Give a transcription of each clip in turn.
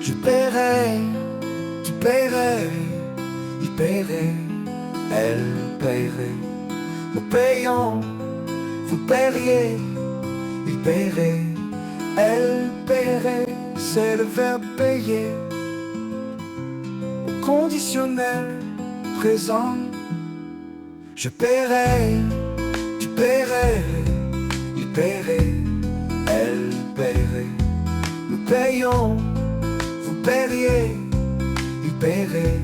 Je paierai, tu paierais, il paierait, elle paierait. Nous payons, vous paieriez, il paierait, elle paierait. C'est le verbe payer au conditionnel présent. Je paierai, tu paierais, il paierait, elle paierait. Nous payons, vous paieriez, il paierait,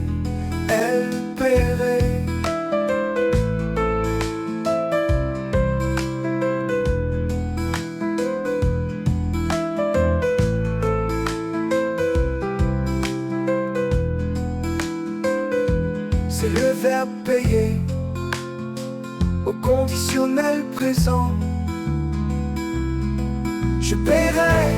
elle paierait. C'est le verbe payer au conditionnel présent. Je paierai,